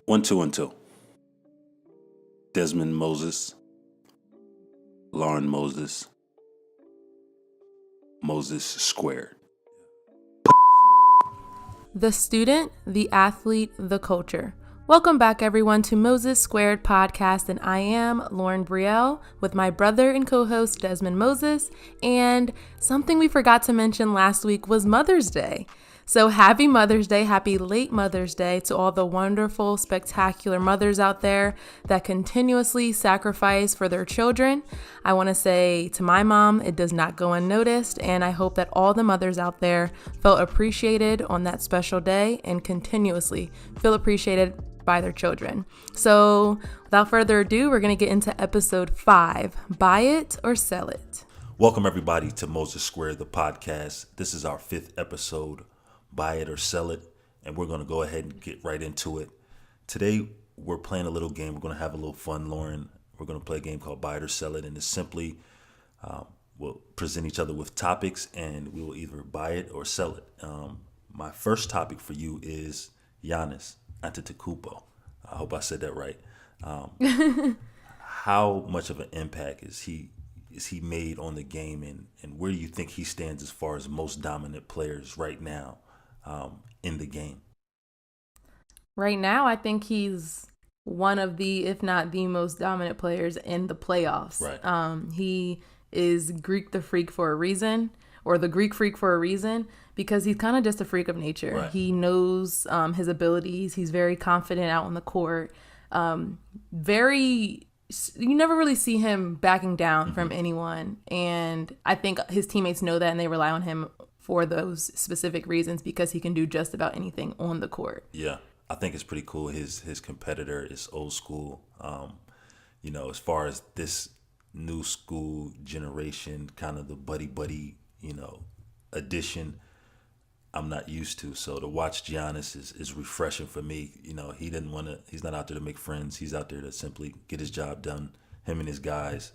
1, 2, and 2. Dezman Moses, Lauren Moses, Moses squared. The student, the athlete, the culture. Welcome back, everyone, to Moses Squared Podcast, and I am Lauren Brielle with my brother and co-host Dezman Moses. And something we forgot to mention last week was Mother's Day. So happy Mother's Day, happy late Mother's Day to all the wonderful, spectacular mothers out there that continuously sacrifice for their children. I want to say to my mom, it does not go unnoticed, and I hope that all the mothers out there felt appreciated on that special day and continuously feel appreciated by their children. So without further ado, we're going to get into episode 5, Buy It or Sell It. Welcome everybody to Moses Squared, the podcast. This is our 5th episode, Buy It or Sell It, and we're going to go ahead and get right into it. Today, we're playing a little game. We're going to have a little fun, Lauren. We're going to play a game called Buy It or Sell It, and it's simply we'll present each other with topics, and we will either buy it or sell it. My first topic for you is Giannis Antetokounmpo. I hope I said that right. How much of an impact is he made on the game, and where do you think he stands as far as most dominant players right now in the game? Right now, I think he's one of the, if not the most dominant players in the playoffs. Right. He is Greek the Freak for a reason, or the Greek Freak for a reason, because he's kind of just a freak of nature. Right. He knows his abilities. He's very confident out on the court. You never really see him backing down from anyone. And I think his teammates know that, and they rely on him for those specific reasons because he can do just about anything on the court. Yeah, I think it's pretty cool. His competitor is old school. As far as this new school generation, kind of the buddy, addition, I'm not used to. So to watch Giannis is refreshing for me. He's not out there to make friends. He's out there to simply get his job done. Him and his guys,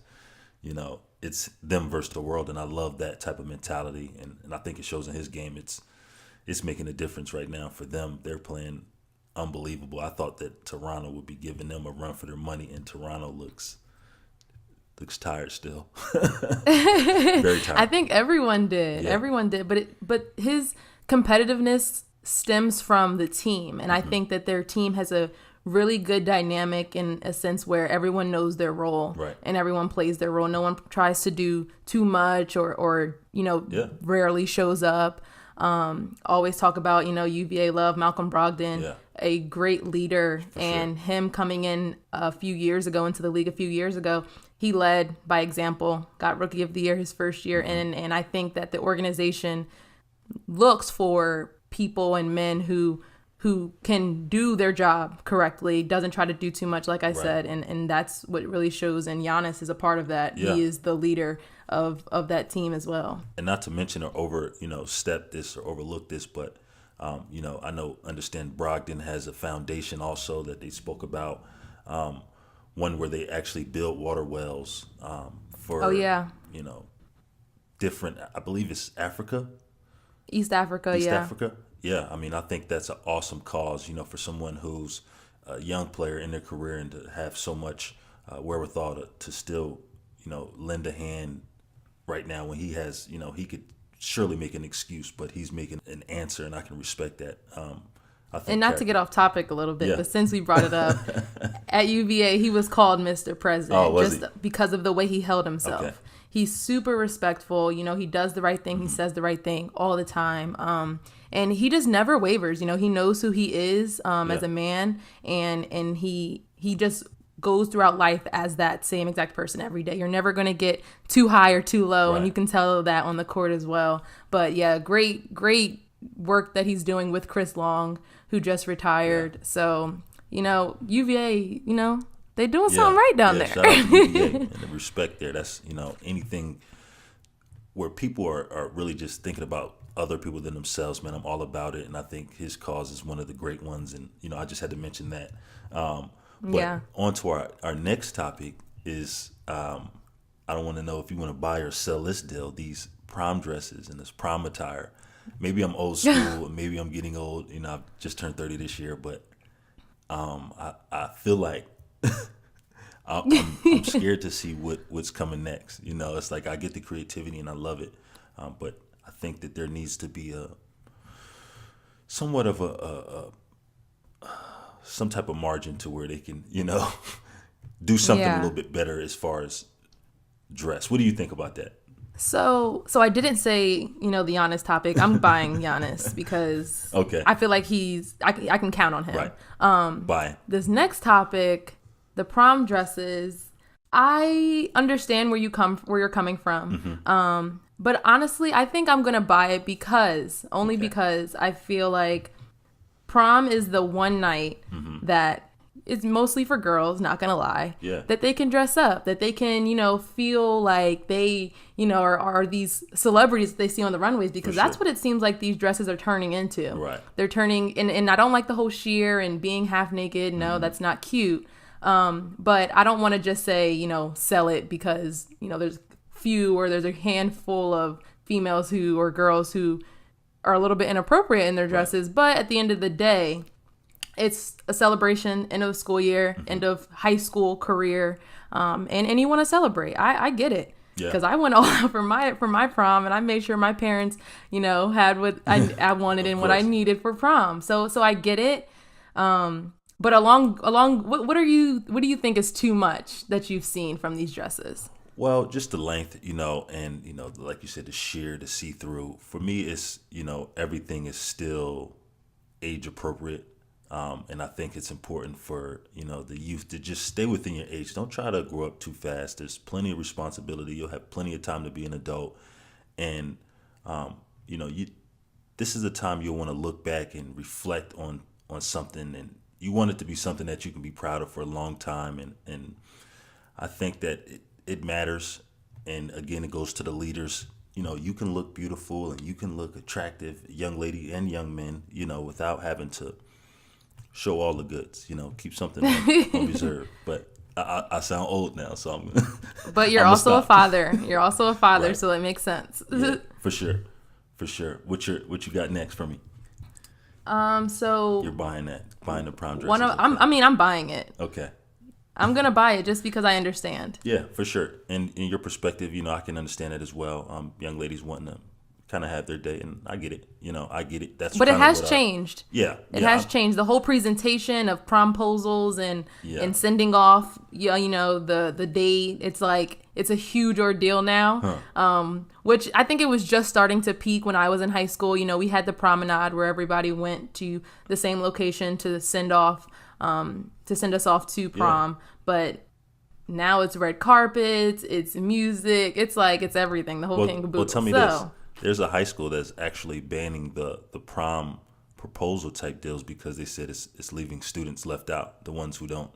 it's them versus the world. And I love that type of mentality. And I think it shows in his game. It's making a difference right now for them. They're playing unbelievable. I thought that Toronto would be giving them a run for their money, and Toronto looks tired still. Very tired. I think everyone did. Yeah. Everyone did. But his competitiveness stems from the team. And I think that their team has a really good dynamic in a sense where everyone knows their role. Right. And everyone plays their role. No one tries to do too much or rarely shows up. Always talk about, UVA love, Malcolm Brogdon, a great leader. And him coming in into the league a few years ago, he led by example, got Rookie of the Year his first year. And I think that the organization looks for people and men who can do their job correctly, doesn't try to do too much, like I said. And that's what really shows. And Giannis is a part of that. Yeah. He is the leader of that team as well. And not to mention or step this or overlook this, but understand Brogdon has a foundation also that they spoke about, one where they actually build water wells for different, I believe it's Africa. East Africa. Yeah, I think that's an awesome cause, for someone who's a young player in their career and to have so much wherewithal to still, lend a hand right now when he has, he could surely make an excuse, but he's making an answer, and I can respect that. And not to get off topic a little bit, but since we brought it up, at UVA, he was called Mr. President because of the way he held himself. Okay. He's super respectful. He does the right thing. He says the right thing all the time. And he just never wavers. He knows who he is as a man. And he just goes throughout life as that same exact person every day. You're never going to get too high or too low. Right. And you can tell that on the court as well. But yeah, great work that he's doing with Chris Long, who just retired. Yeah. So, UVA, they're doing something right down there. Shout out to UVA and the respect there. That's, anything where people are really just thinking about other people than themselves, man. I'm all about it. And I think his cause is one of the great ones. And, I just had to mention that. But on to our next topic is, I don't want to know if you want to buy or sell this deal, these prom dresses and this prom attire. Maybe I'm old school, maybe I'm getting old. I've just turned 30 this year, but I feel like I'm scared to see what's coming next. You know, it's like I get the creativity and I love it, but I think that there needs to be somewhat of some type of margin to where they can, do something a little bit better as far as dress. What do you think about that? So I didn't say, the Giannis topic. I'm buying Giannis because Okay. I feel like I can count on him. Right. Bye. This next topic, the prom dresses, I understand where you're coming from. Mm-hmm. But honestly, I think I'm going to buy it because I feel like prom is the one night that it's mostly for girls, not gonna lie. Yeah. That they can dress up, that they can, feel like they, are these celebrities that they see on the runways, because that's what it seems like these dresses are turning into. Right. They're turning, and I don't like the whole sheer and being half naked. No, that's not cute. But I don't want to just say, sell it because, there's there's a handful of females or girls who are a little bit inappropriate in their dresses. Right. But at the end of the day, it's a celebration, end of the school year, end of high school career, and you want to celebrate. I get it, because I went all out for my prom, and I made sure my parents, had what I wanted and what I needed for prom. So I get it. But along, what do you think is too much that you've seen from these dresses? Well, just the length, and like you said, the sheer, the see-through. For me, it's everything is still age appropriate. And I think it's important for, the youth to just stay within your age. Don't try to grow up too fast. There's plenty of responsibility. You'll have plenty of time to be an adult. And, this is a time you'll want to look back and reflect on something. And you want it to be something that you can be proud of for a long time. And I think that it matters. And again, it goes to the leaders. You can look beautiful and you can look attractive, young lady and young men, without having to show all the goods, keep something on reserve. But I sound old now, so I'm. But you're also a father. You're also a father, right. So it makes sense. Yeah, for sure. What you got next for me? So you're buying the prom dress. I'm buying it. Okay. I'm gonna buy it just because I understand. Yeah, for sure. And in your perspective, I can understand it as well. Young ladies wanting to kind of have their day, and I get it. I get it. But it has changed. It has changed. The whole presentation of promposals and sending off, the date. It's like it's a huge ordeal now. Which I think it was just starting to peak when I was in high school. We had the promenade where everybody went to the same location to send us off to prom. But now it's red carpets, it's music, it's everything. The whole king caboodle. Well, tell me this. There's a high school that's actually banning the prom proposal type deals because they said it's leaving students left out, the ones who don't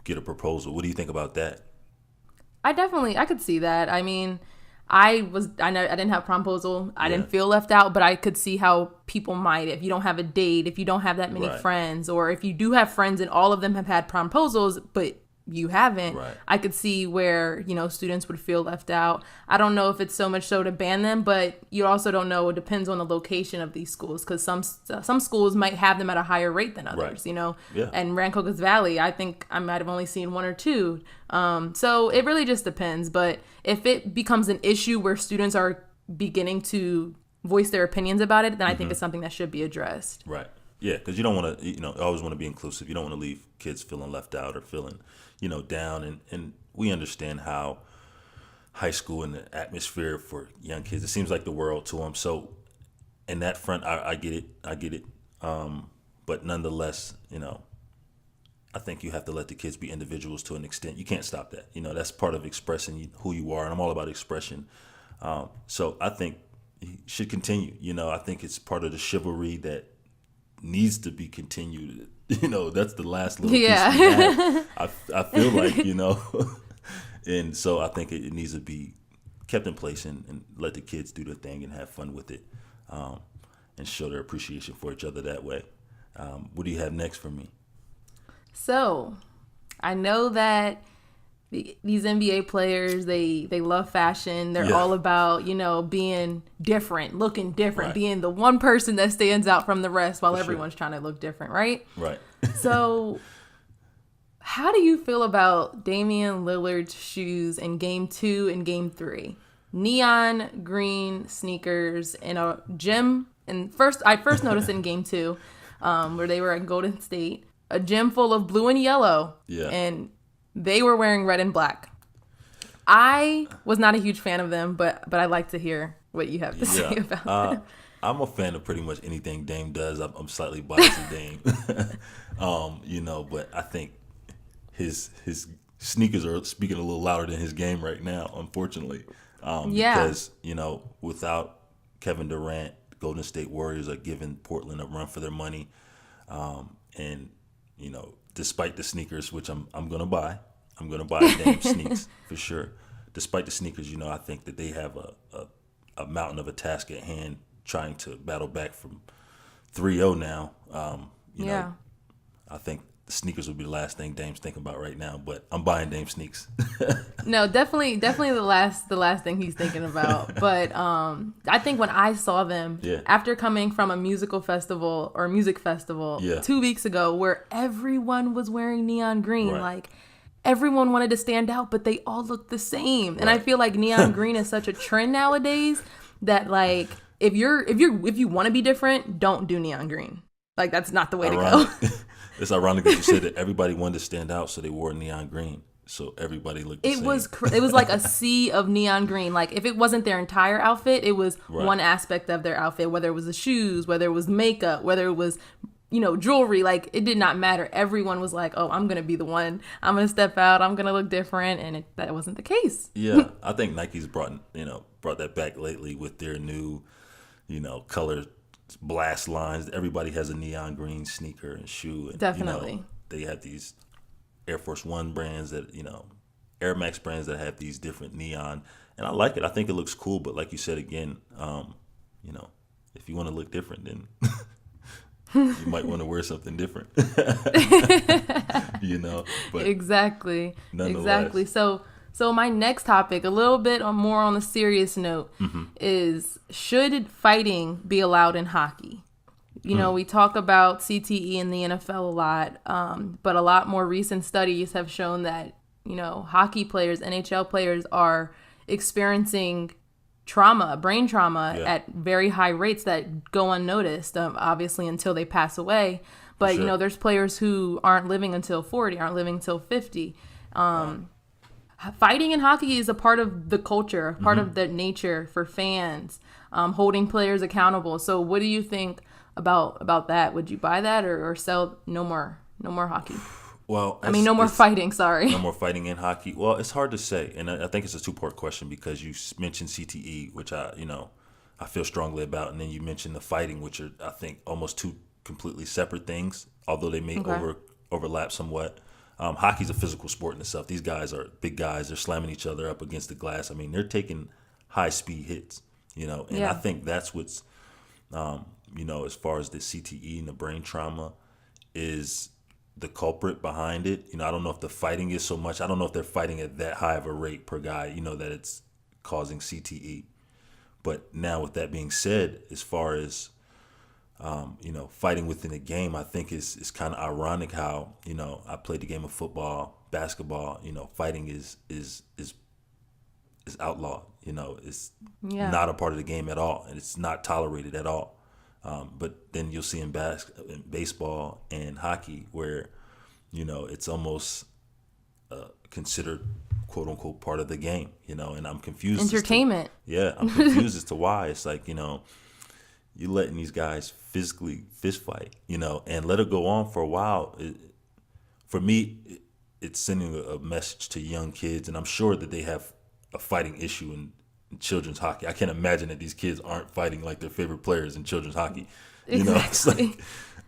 get a proposal. What do you think about that? I could see that. I mean, I didn't have promposal. I didn't feel left out, but I could see how people might, if you don't have a date, if you don't have that many friends, or if you do have friends and all of them have had promposals, but you haven't, I could see where, students would feel left out. I don't know if it's so much so to ban them, but you also don't know. It depends on the location of these schools, because some schools might have them at a higher rate than others, And Rancocas Valley, I think I might have only seen one or two. So it really just depends. But if it becomes an issue where students are beginning to voice their opinions about it, then I think it's something that should be addressed. Right. Yeah, because you don't want to, you always want to be inclusive. You don't want to leave kids feeling left out or feeling, down. And we understand how high school and the atmosphere for young kids, it seems like the world to them. So in that front, I get it. But nonetheless, I think you have to let the kids be individuals to an extent. You can't stop that. That's part of expressing who you are. And I'm all about expression. So I think you should continue. I think it's part of the chivalry that needs to be continued. That's the last little piece we have. I feel like, and so I think it needs to be kept in place and let the kids do their thing and have fun with it, and show their appreciation for each other that way. What do you have next for me? So I know that these NBA players, they love fashion. They're all about, being different, looking different, Right. being the one person that stands out from the rest while For everyone's trying to look different, right? Right. So how do you feel about Damian Lillard's shoes in game 2 and game 3? Neon green sneakers in a gym. And I first noticed in game 2, where they were at Golden State, a gym full of blue and yellow. Yeah. And they were wearing red and black. I was not a huge fan of them, but I'd like to hear what you have to say about them. I'm a fan of pretty much anything Dame does. I'm slightly biased to Dame, but I think his sneakers are speaking a little louder than his game right now, unfortunately. Because without Kevin Durant, Golden State Warriors are giving Portland a run for their money, and despite the sneakers, which I'm gonna buy Dame sneaks for sure. Despite the sneakers, I think that they have a mountain of a task at hand, trying to battle back from 3-0 now. I think the sneakers would be the last thing Dame's thinking about right now, but I'm buying Dame sneaks. No, definitely the last thing he's thinking about. But I think when I saw them after coming from a music festival 2 weeks ago, where everyone was wearing neon green, Right. like everyone wanted to stand out, but they all looked the same. And I feel like neon green is such a trend nowadays that, like, if you want to be different, don't do neon green. Like, that's not the way to go. It's ironic that you said that everybody wanted to stand out, so they wore neon green. So everybody looked the same. It was like a sea of neon green. Like, if it wasn't their entire outfit, it was one aspect of their outfit, whether it was the shoes, whether it was makeup, whether it was, jewelry. Like, it did not matter. Everyone was like, oh, I'm going to be the one. I'm going to step out. I'm going to look different. And that wasn't the case. Yeah, I think Nike's brought that back lately with their new, color blast lines. Everybody has a neon green sneaker and shoe. And, Definitely. They have these Air Force One brands that, Air Max brands that have these different neon. And I like it. I think it looks cool. But like you said again, if you want to look different, then you might want to wear something different. But Exactly. So my next topic, a little bit more on a serious note, is should fighting be allowed in hockey? We talk about CTE in the NFL a lot, but a lot more recent studies have shown that, hockey players, NHL players are experiencing brain trauma at very high rates that go unnoticed, obviously, until they pass away. But, sure. There's players who aren't living until 40, aren't living until 50. Fighting in hockey is a part of the culture, a part of the nature for fans, holding players accountable. So what do you think about that? Would you buy that or sell no more hockey? Well, no more fighting, sorry. No more fighting in hockey. Well, it's hard to say. And I think it's a two-part question because you mentioned CTE, which I feel strongly about. And then you mentioned the fighting, which are, I think, almost two completely separate things, although they may overlap somewhat. Hockey's a physical sport in itself. These guys are big guys. They're slamming each other up against the glass. They're taking high-speed hits, and I think that's what's, as far as the CTE and the brain trauma is the culprit behind it. I don't know if the fighting is so much. I don't know if they're fighting at that high of a rate per guy, that it's causing CTE. But now with that being said, as far as fighting within a game, I think it's kind of ironic how, I played the game of football, basketball, fighting is outlawed, it's not a part of the game at all, and it's not tolerated at all. But then you'll see in baseball and hockey where, it's almost considered quote unquote part of the game, and I'm confused. Entertainment. I'm confused as to why. It's like, you're letting these guys physically fist fight, and let it go on for a while. For me, it's sending a message to young kids, and I'm sure that they have a fighting issue in children's hockey. I can't imagine that these kids aren't fighting like their favorite players in children's hockey. Exactly. It's like,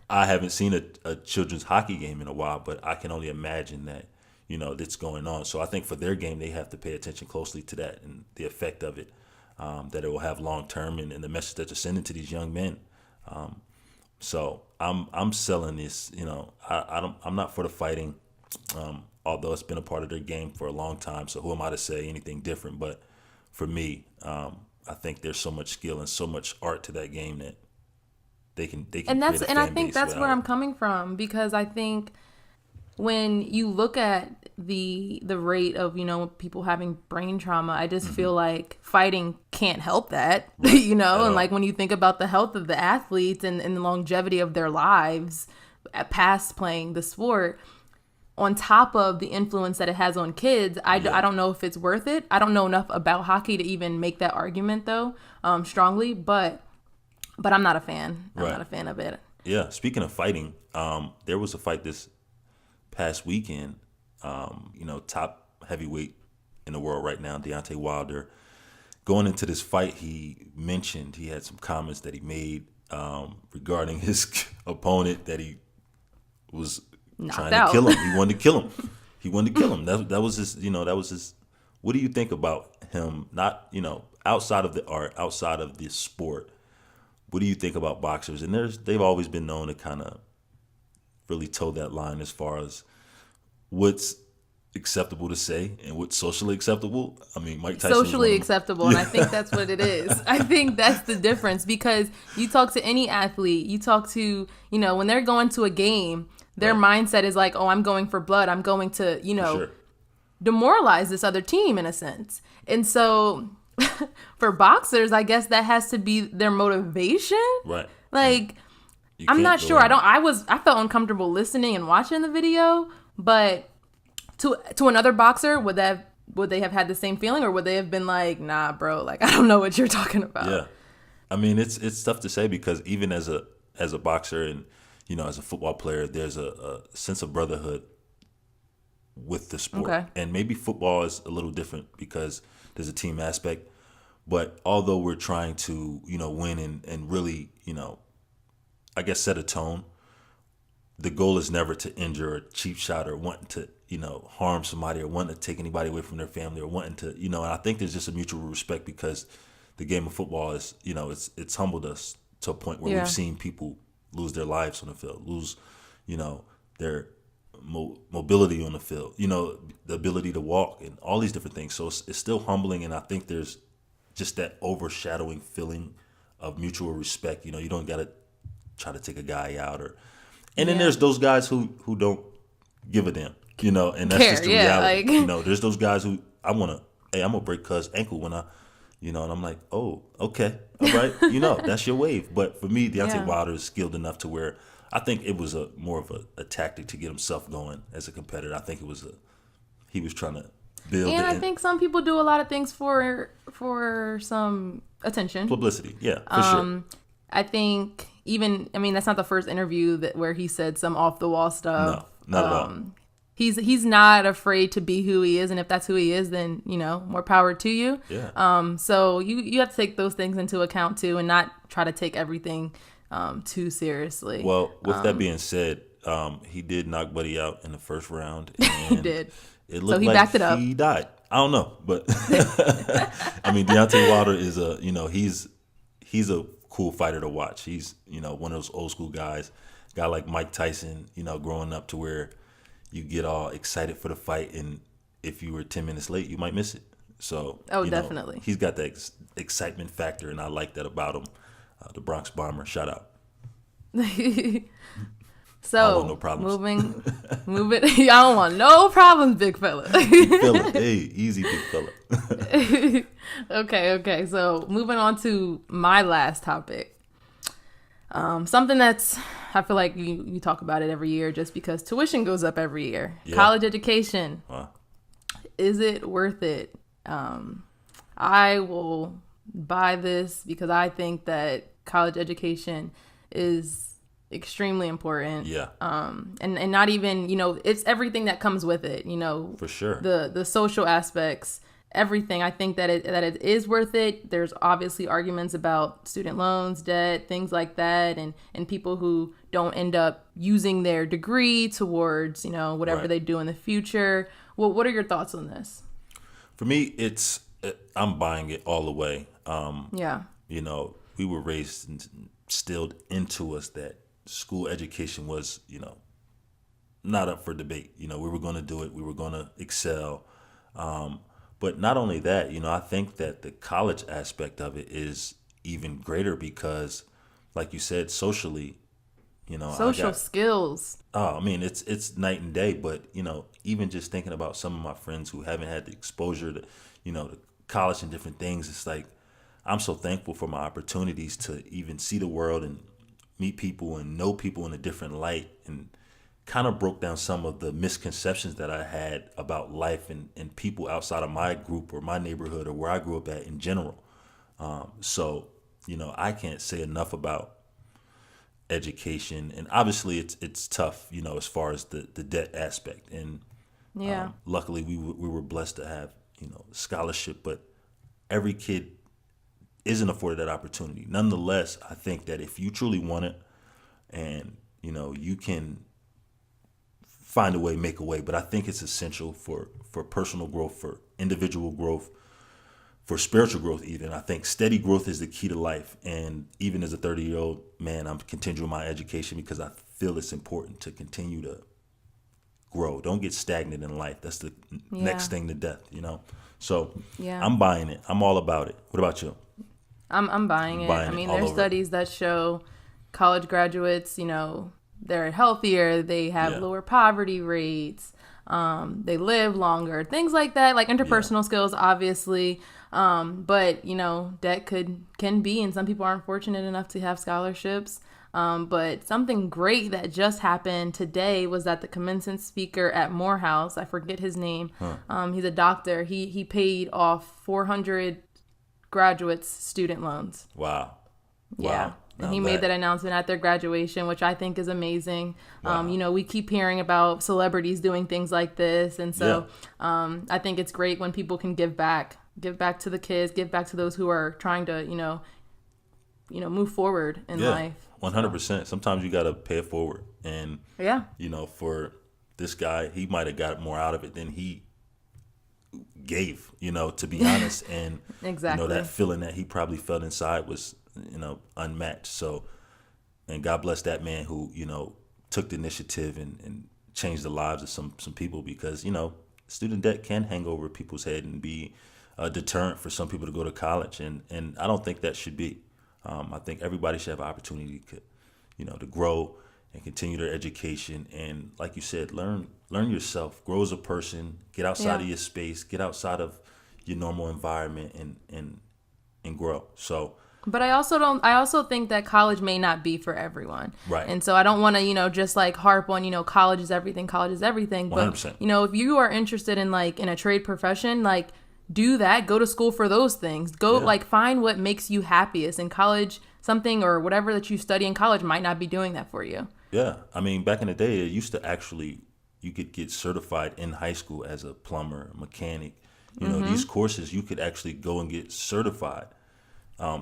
I haven't seen a children's hockey game in a while, but I can only imagine that, that's going on. So I think for their game, they have to pay attention closely to that and the effect of it. That it will have long term and the message that you're sending to these young men. So I'm selling this. I'm not for the fighting. although it's been a part of their game for a long time. So who am I to say anything different? But for me, I think there's so much skill and so much art to that game that they can I think that's where I'm coming from, because I think when you look at the rate of, people having brain trauma, I just feel like fighting can't help that, and like when you think about the health of the athletes and the longevity of their lives past playing the sport, on top of the influence that it has on kids, I don't know if it's worth it. I don't know enough about hockey to even make that argument though, strongly, but I'm not a fan. I'm not a fan of it. Yeah. Speaking of fighting, there was a fight this past weekend, top heavyweight in the world right now, Deontay Wilder. Going into this fight, he mentioned he had some comments that he made regarding his opponent, that he was trying to kill him. He wanted to kill him. He wanted to kill him. That was his, that was his. What do you think about him? Not, outside of the art, outside of the sport, what do you think about boxers? And they've always been known to kind of really toe that line as far as what's acceptable to say and what's socially acceptable. I mean, Mike Tyson socially acceptable, and I think that's what it is. I think that's the difference, because you talk to any athlete, you talk to, when they're going to a game, their mindset is like, oh, I'm going for blood. I'm going to, demoralize this other team in a sense. And so for boxers, I guess that has to be their motivation. Right. Like, I'm not sure. I felt uncomfortable listening and watching the video, but to another boxer, would they have had the same feeling, or would they have been like, nah, bro, like, I don't know what you're talking about? Yeah. I mean, it's tough to say, because even as a boxer and, as a football player, there's a sense of brotherhood with the sport. Okay. And maybe football is a little different because there's a team aspect. But although we're trying to, win and really, I guess set a tone, the goal is never to injure a cheap shot or wanting to, harm somebody or wanting to take anybody away from their family or wanting to, and I think there's just a mutual respect, because the game of football is, it's humbled us to a point where we've seen people lose their lives on the field, lose, their mobility on the field, the ability to walk and all these different things. So it's still humbling. And I think there's just that overshadowing feeling of mutual respect. You don't got to try to take a guy out and then there's those guys who don't give a damn, and that's just the reality. There's those guys who I'm going to break cuz ankle when I, and I'm like, oh, okay. All right. That's your wave. But for me, Deontay Wilder is skilled enough to where I think it was more of a tactic to get himself going as a competitor. I think he was trying to build. And I think some people do a lot of things for some attention. Publicity. Yeah, for sure. I think that's not the first interview where he said some off the wall stuff. No, not at all. He's not afraid to be who he is, and if that's who he is, then more power to you. Yeah. So you have to take those things into account too, and not try to take everything too seriously. Well, with that being said, he did knock Buddy out in the first round. And he did. It looked like backed it up. He died. I don't know, but Deontay Wilder is he's a cool fighter to watch. He's one of those old school guys, guy like Mike Tyson. Growing up to where you get all excited for the fight, and if you were 10 minutes late, you might miss it. So, definitely. He's got that excitement factor, and I like that about him. The Bronx Bomber, shout out. So, no problems. moving. I don't want no problems, big fella. Big fella. Hey, easy, big fella. Okay. So, moving on to my last topic. Something that's, I feel like you talk about it every year just because tuition goes up every year. Yeah. College education. Wow. Is it worth it? I will buy this because I think that college education is extremely important. Yeah. And not even, it's everything that comes with it, For sure. The social aspects, everything. I think that it is worth it. There's obviously arguments about student loans, debt, things like that, and people who don't end up using their degree towards, whatever they do in the future. Well, what are your thoughts on this? For me, I'm buying it all the way. Yeah. We were raised and instilled into us that school education was, not up for debate. You know, we were going to do it. We were going to excel. But not only that, you know, I think that the college aspect of it is even greater because, like you said, socially, you know, Social skills. oh, I mean, it's night and day. But you know, even just thinking about some of my friends who haven't had the exposure to, you know, to college and different things, it's like I'm so thankful for my opportunities to even see the world and meet people and know people in a different light, and kind of broke down some of the misconceptions that I had about life and people outside of my group or my neighborhood or where I grew up at in general. So, you know, I can't say enough about education, and obviously it's tough, you know, as far as the debt aspect. And Yeah. luckily we were blessed to have, you know, scholarship, but every kid isn't afforded that opportunity. Nonetheless, I think that if you truly want it, and you know, you can find a way, make a way. But I think it's essential for personal growth, for individual growth, for spiritual growth even. I think steady growth is the key to life. And even as a 30-year-old man, I'm continuing my education because I feel it's important to continue to grow. Don't get stagnant in life. That's the next thing to death, you know? So I'm buying it. I'm all about it. What about you? I'm buying it. I mean, there's over. studies that show college graduates, you know, they're healthier, they have lower poverty rates, they live longer, things like that, like interpersonal skills, obviously. But, you know, debt can be, and some people aren't fortunate enough to have scholarships. But something great that just happened today was that the commencement speaker at Morehouse, I forget his name, he's a doctor, he paid off 400 graduates' student loans. Wow. Yeah. And he made that announcement at their graduation, which I think is amazing. Wow. You know, we keep hearing about celebrities doing things like this. And so I think it's great when people can give back to the kids, give back to those who are trying to, you know, move forward in life. 100%. Sometimes you got to pay it forward. And, you know, for this guy, he might have got more out of it than he gave, you know, to be honest. And, exactly. you know, that feeling that he probably felt inside was, you know, unmatched. So, and God bless that man who, you know, took the initiative and changed the lives of some people, because, you know, student debt can hang over people's head and be a deterrent for some people to go to college. And I don't think that should be. I think everybody should have an opportunity to, you know, to grow and continue their education. And like you said, learn yourself, grow as a person, get outside of your space, get outside of your normal environment and grow. So, but I also think that college may not be for everyone. Right. And so I don't want to, you know, just like harp on, you know, college is everything. But, 100%. you know, if you are interested in like in a trade profession, like do that, go to school for those things. Go like find what makes you happiest in college. Something or whatever that you study in college might not be doing that for you. Yeah. I mean, back in the day, it used to actually, you could get certified in high school as a plumber, mechanic. You know, these courses, you could actually go and get certified.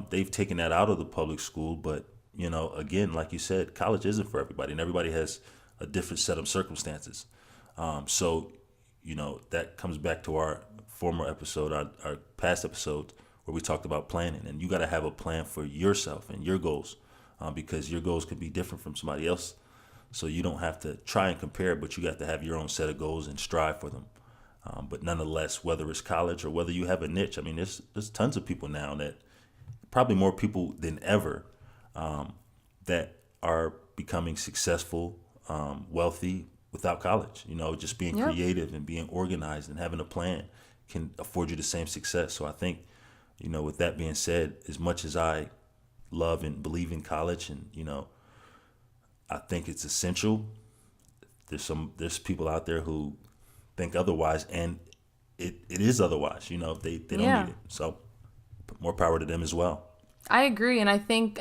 They've taken that out of the public school, but, you know, again, like you said, college isn't for everybody, and everybody has a different set of circumstances. So, you know, that comes back to our former episode, our past episodes, where we talked about planning, and you got to have a plan for yourself and your goals, because your goals could be different from somebody else. So you don't have to try and compare, but you got to have your own set of goals and strive for them. But nonetheless, whether it's college or whether you have a niche, I mean, there's tons of people now that, probably more people than ever, that are becoming successful, wealthy without college. You know, just being creative and being organized and having a plan can afford you the same success. So I think, you know, with that being said, as much as I love and believe in college, and, you know, I think it's essential, there's people out there who think otherwise, and it is otherwise. You know, they don't need it. So more power to them as well. I agree, and I think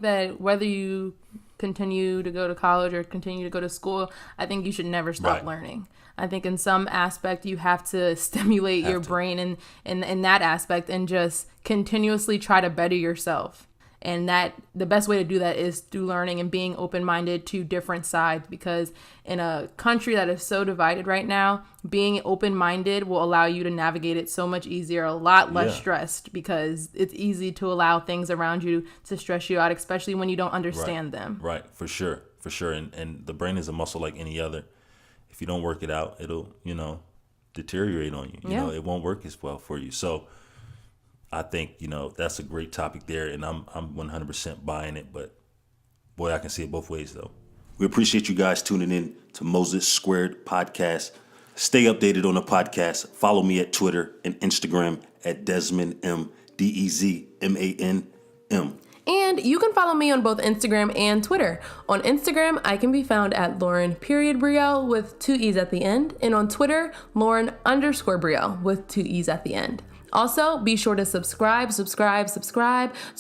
that whether you continue to go to college or continue to go to school, I think you should never stop learning. I think in some aspect you have to stimulate your brain in that aspect and just continuously try to better yourself. And that the best way to do that is through learning and being open-minded to different sides, because in a country that is so divided right now, being open-minded will allow you to navigate it so much easier, a lot less stressed, because it's easy to allow things around you to stress you out, especially when you don't understand them. Right, for sure. And the brain is a muscle like any other. if you don't work it out, it'll, deteriorate on you. You know, it won't work as well for you. So I think, that's a great topic there, and I'm 100% buying it. But boy, I can see it both ways though. We appreciate you guys tuning in to Moses Squared Podcast. Stay updated on the podcast. Follow me at Twitter and Instagram at Dezman M, Dezman M. And you can follow me on both Instagram and Twitter. On Instagram, I can be found at Lauren.Brielle with 2 E's at the end. And on Twitter, Lauren_Brielle with 2 E's at the end. Also, be sure to subscribe to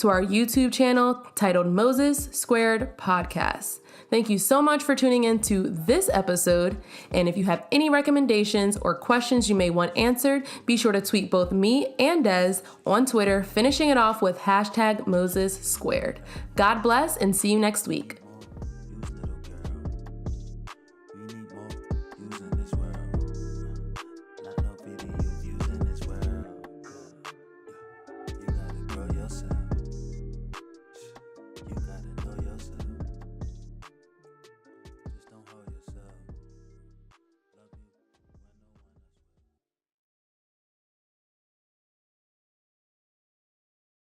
our YouTube channel titled Moses Squared Podcast. Thank you so much for tuning in to this episode. And if you have any recommendations or questions you may want answered, be sure to tweet both me and Des on Twitter, finishing it off with #MosesSquared. God bless and see you next week. We need